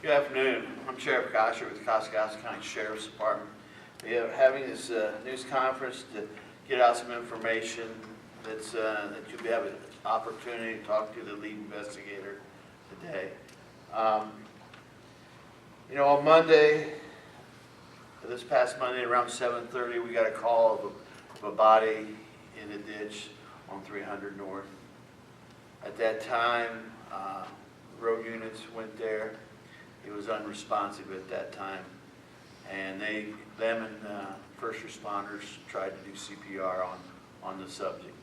Good afternoon. I'm Sheriff Kosher with the Kosciuszko County Sheriff's Department. We are having this news conference to get out some information that you'll have an opportunity to talk to the lead investigator today. On Monday, this past Monday around 7:30, we got a call of a body in a ditch on 300 North. At that time, road units went there. He was unresponsive at that time, and them and first responders tried to do CPR on the subject.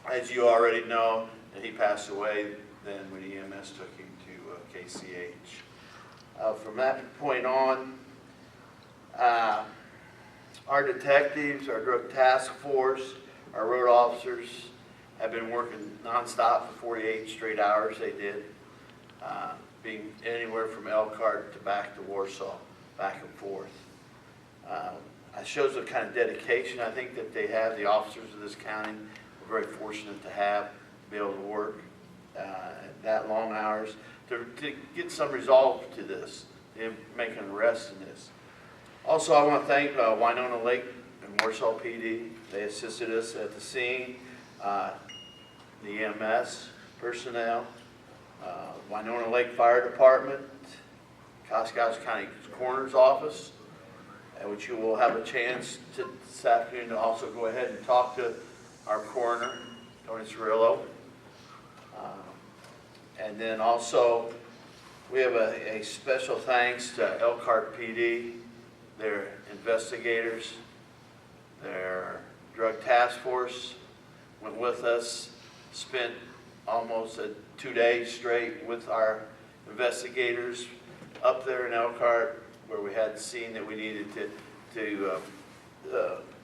As you already know, that he passed away then when EMS took him to KCH. From that point on, our detectives, our drug task force, our road officers have been working nonstop for 48 straight hours. They did, being anywhere from Elkhart to back to Warsaw, back and forth. It shows the kind of dedication I think that they have, the officers of this county. We're very fortunate to be able to work that long hours to get some resolve to this, to make an arrest in this. Also, I want to thank Winona Lake and Warsaw PD. They assisted us at the scene, the EMS personnel, Winona Lake Fire Department, Kosciuszko County Coroner's Office, which you will have a chance this afternoon to also go ahead and talk to our coroner, Tony Cirillo. And then also, we have a special thanks to Elkhart PD, their investigators, their drug task force went with us, spent almost 2 days straight with our investigators up there in Elkhart, where we had seen that we needed to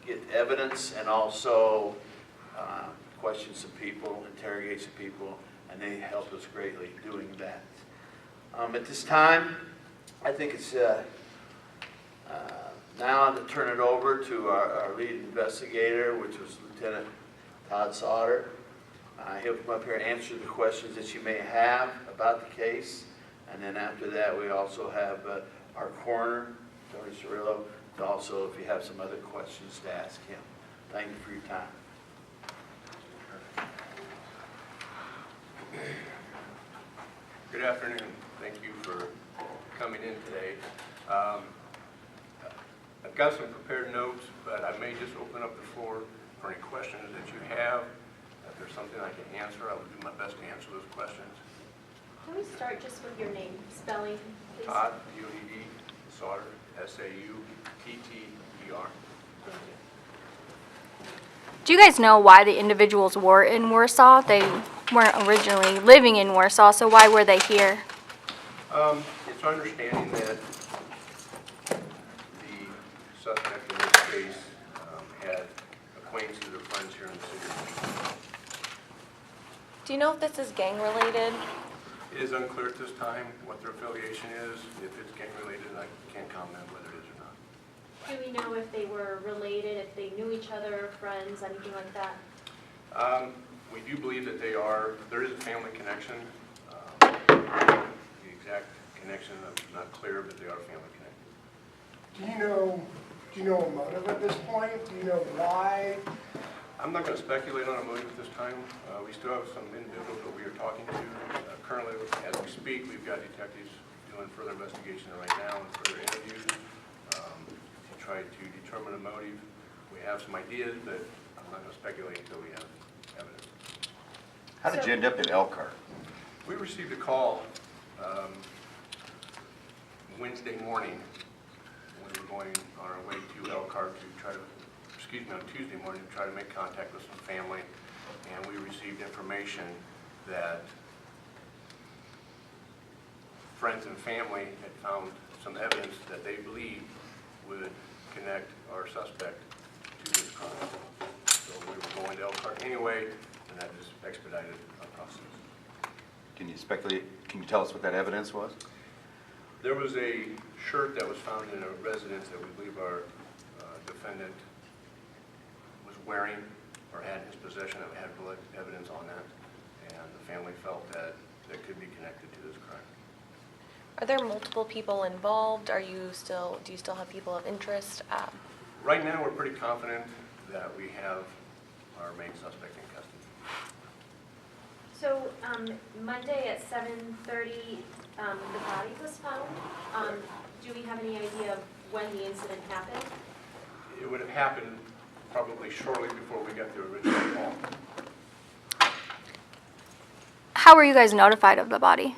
get evidence and also question some people, interrogate some people, and they helped us greatly doing that. At this time, I think it's now to turn it over to our lead investigator, which was Lieutenant Todd Sauter. He'll come up here and answer the questions that you may have about the case. And then after that, we also have our coroner, Tony Cirillo, to also, if you have some other questions, to ask him. Thank you for your time. Good afternoon. Thank you for coming in today. I've got some prepared notes, but I may just open up the floor for any questions that you have. If there's something I can answer, I will do my best to answer those questions. Can we start just with your name, spelling, please? Todd, D-O-D-D, Sauter, S-A-U-T-T-E-R. Thank you. Do you guys know why the individuals were in Warsaw? They weren't originally living in Warsaw, so why were they here? It's our understanding that the suspect in this case had acquaintances or friends here in the city. Do you know if this is gang related? It is unclear at this time what their affiliation is. If it's gang related, I can't comment whether it is or not. Do we know if they were related, if they knew each other, friends, anything like that? We do believe that they are. There is a family connection. The exact connection is not clear, but they are family connected. Do you know a motive at this point? Do you know why? I'm not going to speculate on a motive at this time. We still have some individuals that we are talking to. Currently, as we speak, we've got detectives doing further investigation right now and further interviews to try to determine a motive. We have some ideas, but I'm not going to speculate until we have evidence. How did you end up in Elkhart? We received a call Wednesday morning when we were going on our way to Elkhart to try to, on Tuesday morning to try to make contact with some family, and we received information that friends and family had found some evidence that they believed would connect our suspect to this crime. So we were going to Elkhart anyway, and that just expedited our process. Can you speculate? Can you tell us what that evidence was? There was a shirt that was found in a residence that we believe our defendant was wearing or had in his possession that had evidence on that, and the family felt that that could be connected to this crime. Are there multiple people involved? Do you still have people of interest? Right now, we're pretty confident that we have our main suspect in custody. So, Monday at 7:30, the body was found. Do we have any idea of when the incident happened? It would have happened probably shortly before we got the original call. How were you guys notified of the body?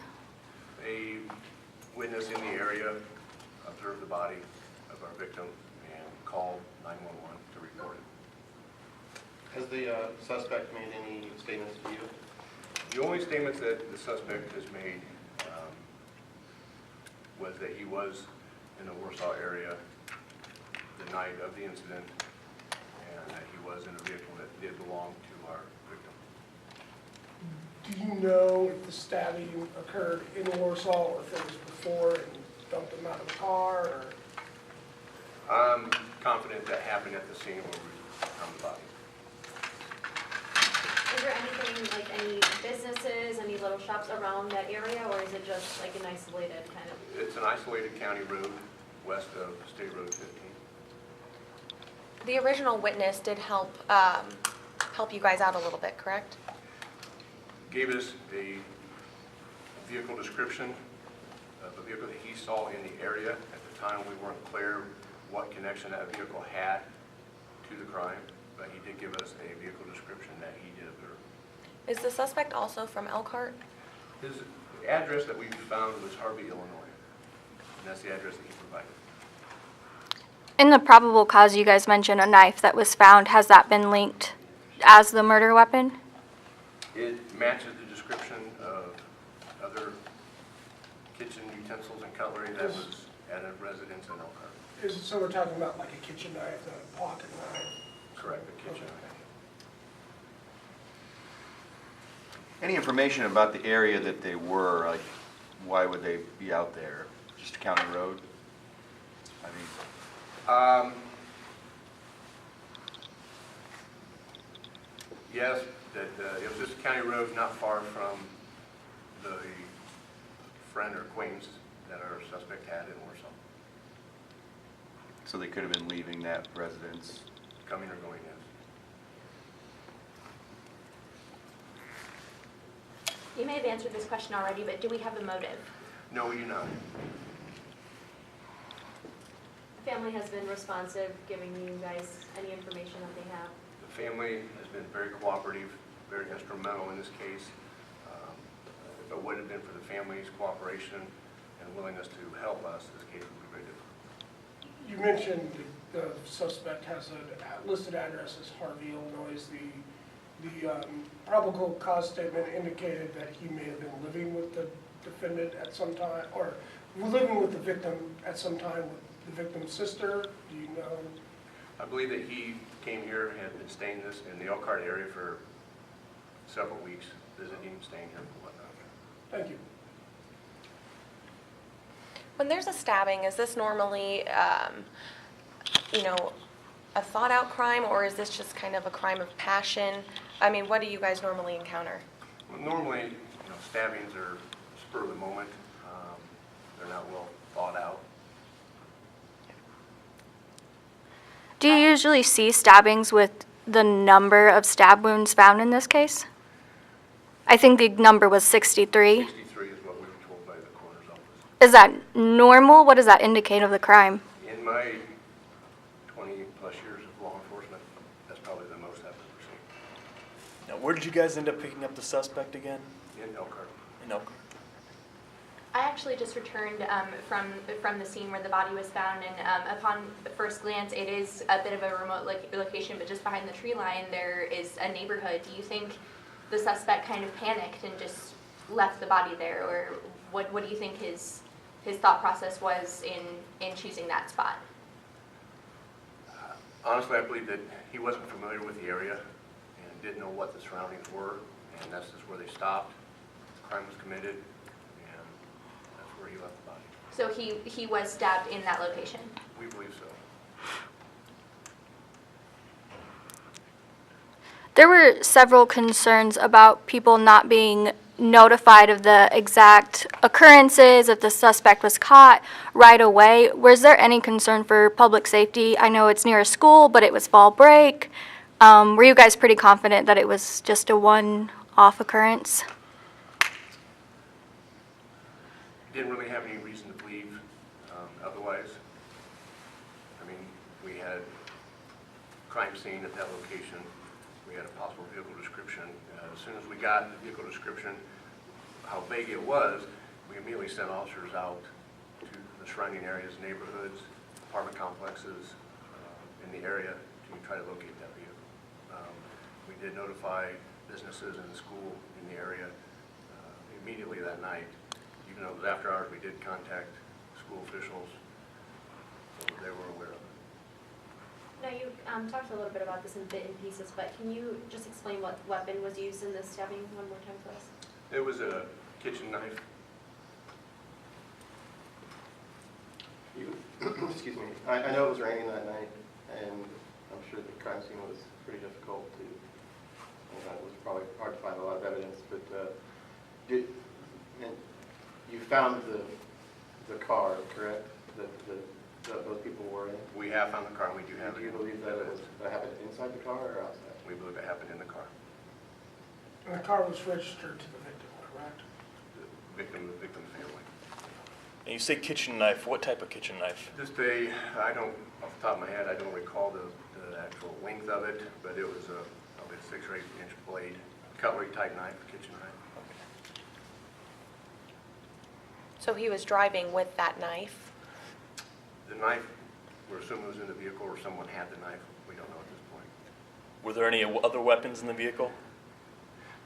A witness in the area observed the body of our victim and called 911 to report it. Has the suspect made any statements to you? The only statements that the suspect has made was that he was in the Warsaw area the night of the incident and that he was in a vehicle that did belong to our victim. Do you know if the stabbing occurred in Warsaw or if it was before and dumped him out of the car, or? I'm confident that happened at the scene where we found the body. Is there anything, like any businesses, any little shops around that area, or is it just like an isolated kind of? It's an isolated county road west of State Road 15. The original witness did help you guys out a little bit, correct? Gave us a vehicle description of a vehicle that he saw in the area. At the time, we weren't clear what connection that vehicle had to the crime, but he did give us a vehicle description that he did observe. Is the suspect also from Elkhart? His address that we found was Harvey, Illinois, and that's the address that he provided. In the probable cause, you guys mentioned a knife that was found. Has that been linked as the murder weapon? It matches the description of other kitchen utensils and cutlery that was at a residence in Elkhart. So we're talking about like a kitchen knife, a pocket knife? Correct, the kitchen. Any information about the area that they were, like, why would they be out there? Just a county road? I mean, Yes, that it was just a county road not far from the friend or acquaintance that our suspect had in Warsaw, so they could have been leaving that residence. coming or going in. You may have answered this question already, but do we have a motive? No, we do not. The family has been responsive, giving you guys any information that they have. The family has been very cooperative, very instrumental in this case. If it wouldn't have been for the family's cooperation and willingness to help us, this case would be very different. You mentioned the suspect has a listed address as Harvey, Illinois. The probable cause statement indicated that he may have been living with the defendant at some time, or living with the victim at some time with the victim's sister. Do you know? I believe that he came here and had been staying in the Elkhart area for several weeks, visiting, staying here and whatnot. Thank you. When there's a stabbing, is this normally, a thought-out crime, or is this just kind of a crime of passion? I mean, what do you guys normally encounter? Well, normally, stabbings are spur of the moment. They're not well thought out. Do you usually see stabbings with the number of stab wounds found in this case? I think the number was 63. 63 is what we were told by the coroner's office. Is that normal? What does that indicate of the crime? In my 20-plus years of law enforcement, that's probably the most I've ever seen. Now, where did you guys end up picking up the suspect again? In Elkhart. In Elkhart. I actually just returned from the scene where the body was found, and upon first glance, it is a bit of a remote location, but just behind the tree line, there is a neighborhood. Do you think the suspect kind of panicked and just left the body there, or what do you think his thought process was in choosing that spot? Honestly, I believe that he wasn't familiar with the area and didn't know what the surroundings were, and that's just where they stopped. The crime was committed, and that's where he left the body. So he was stabbed in that location? We believe so. There were several concerns about people not being notified of the exact occurrences, if the suspect was caught right away. Was there any concern for public safety? I know it's near a school, but it was fall break. Were you guys pretty confident that it was just a one-off occurrence? Didn't really have any reason to believe otherwise. I mean, we had crime scene at that location. We had a possible vehicle description. As soon as we got the vehicle description, how vague it was, we immediately sent officers out to the surrounding areas, neighborhoods, apartment complexes in the area to try to locate that vehicle. We did notify businesses and the school in the area immediately that night. Even though it was after hours, we did contact school officials, so they were aware of it. Now, you talked a little bit about this in bit and pieces, but can you just explain what weapon was used in this stabbing one more time for us? It was a kitchen knife. Excuse me. I know it was raining that night, and I'm sure the crime scene was pretty difficult to, it was probably hard to find a lot of evidence, but and you found the car, correct? That those people were in? We have found the car, and we do have it. Do you believe that that happened inside the car or outside? We believe it happened in the car. And the car was registered to the victim, correct? The victim's family. And you say kitchen knife. What type of kitchen knife? Just I don't, off the top of my head, I don't recall the actual length of it, but it was probably a 6 or 8 inch blade, cutlery type knife, kitchen knife. So he was driving with that knife? The knife, we're assuming was in the vehicle or someone had the knife. We don't know at this point. Were there any other weapons in the vehicle?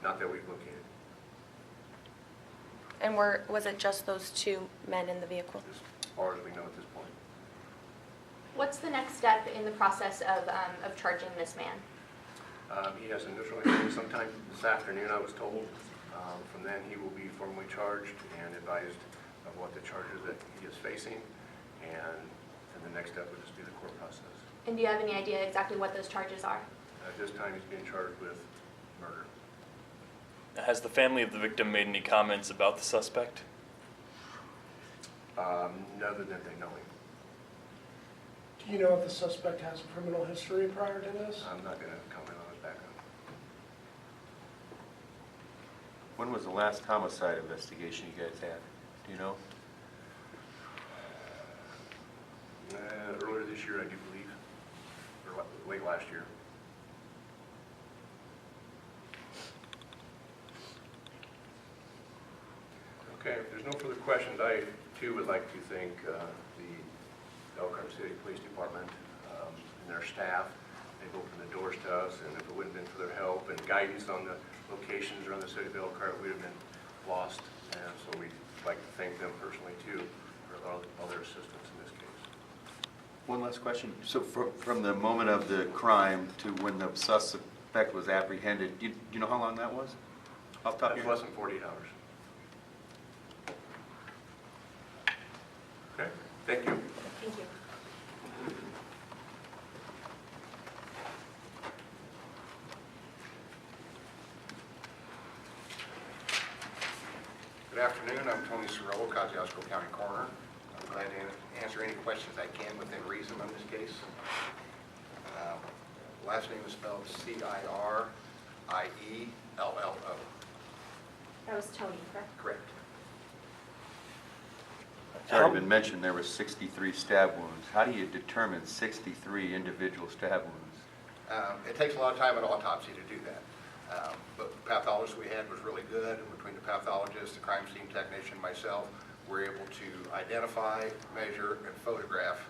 Not that we've located. And was it just those two men in the vehicle? As far as we know at this point. What's the next step in the process of charging this man? He has an initial hearing sometime this afternoon, I was told. From then, he will be formally charged and advised of what the charges that he is facing. And the next step would just be the court process. And do you have any idea exactly what those charges are? At this time, he's being charged with murder. Has the family of the victim made any comments about the suspect? Other than they know him. Do you know if the suspect has a criminal history prior to this? I'm not going to comment on his background. When was the last homicide investigation you guys had? Do you know? Earlier this year, I do believe, or late last year. Okay, if there's no further questions, I too would like to thank the Elkhart City Police Department and their staff. They've opened the doors to us, and if it wouldn't have been for their help and guidance on the locations around the city of Elkhart, we would have been lost. And so we'd like to thank them personally too for all their assistance in this case. One last question. So from the moment of the crime to when the suspect was apprehended, do you know how long that was? Off the top of That's your less head? than 48 hours. Okay, thank you. Thank you. Good afternoon, I'm Tony Cirillo, Kosciuszko County Coroner. I'm glad to answer any questions I can within reason on this case. Last name is spelled Cirillo. That was Tony, correct? Correct. It's already been mentioned there were 63 stab wounds. How do you determine 63 individual stab wounds? It takes a lot of time at autopsy to do that. But the pathologist we had was really good, and between the pathologist, the crime scene technician, myself, we're able to identify, measure, and photograph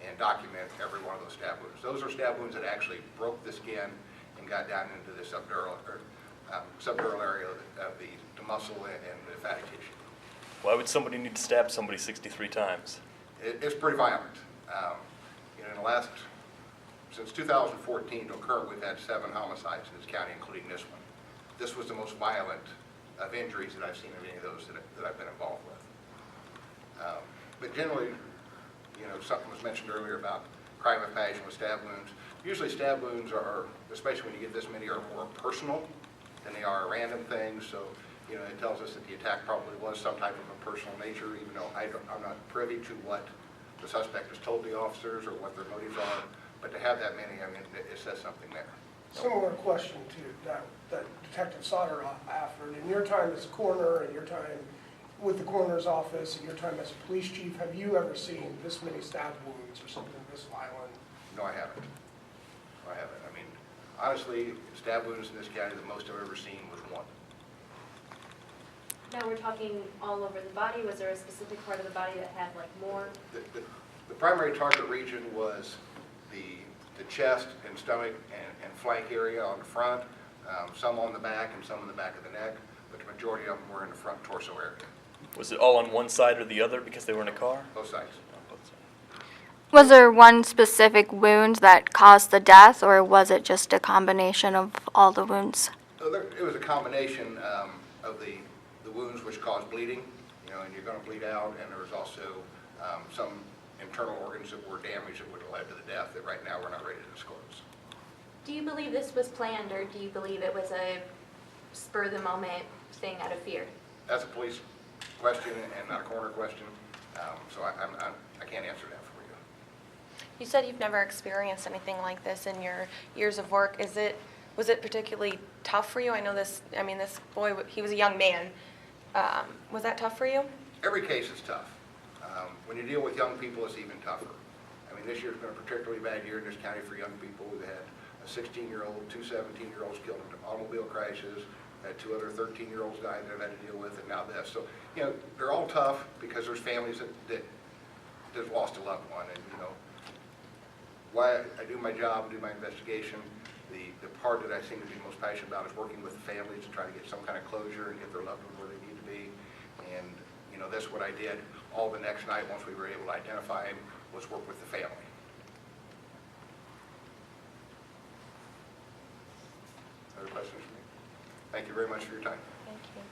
and document every one of those stab wounds. Those are stab wounds that actually broke the skin and got down into the subdural area of the muscle and the fatty tissue. Why would somebody need to stab somebody 63 times? It's pretty violent. Since 2014 to current, we've had 7 homicides in this county, including this one. This was the most violent of injuries that I've seen of any of those that I've been involved with. But generally, something was mentioned earlier about crime of passion with stab wounds. Usually stab wounds are, especially when you get this many, are more personal than they are random things. So, You know, it tells us that the attack probably was some type of a personal nature, even though I'm not privy to what the suspect has told the officers or what their motives are. But to have that many, I mean, it says something there. Similar question to that Detective Sauter offered. In your time as a coroner, and your time with the coroner's office, and your time as a police chief, have you ever seen this many stab wounds or something this violent? No, I haven't. I haven't. I mean, honestly, stab wounds in this county, the most I've ever seen was one. Now, we're talking all over the body. Was there a specific part of the body that had like more? The primary target region was the chest and stomach and flank area on the front, some on the back and some in the back of the neck, but the majority of them were in the front torso area, Was it all on one side or the other because they were in a car? both sides. On both sides. Was there one specific wound that caused the death, or was it just a combination of all the wounds? So it was a combination of the wounds which caused bleeding, you know, and you're going to bleed out, and there was also some internal organs that were damaged that would have led to the death that right now we're not ready to disclose. Do you believe this was planned, or do you believe it was a spur-of-the-moment thing out of fear? That's a police question and not a coroner question, so I can't answer that for you. You said you've never experienced anything like this in your years of work. Was it particularly tough for you? I know this boy, he was a young man. Was that tough for you? Every case is tough. When you deal with young people, it's even tougher. I mean, this year's been a particularly bad year in this county for young people. We've had a 16-year-old, two 17-year-olds killed in automobile crashes, had two other 13-year-olds die that I've had to deal with, and now this. So, you know, they're all tough because there's families that have lost a loved one. And, you know, why I do my job, do my investigation, the part that I seem to be most passionate about is working with the families to try to get some kind of closure and get their loved one where they need to be. And, you know, that's what I did all the next night once we were able to identify him, was work with the family. Other questions for me? Thank you very much for your time. Thank you.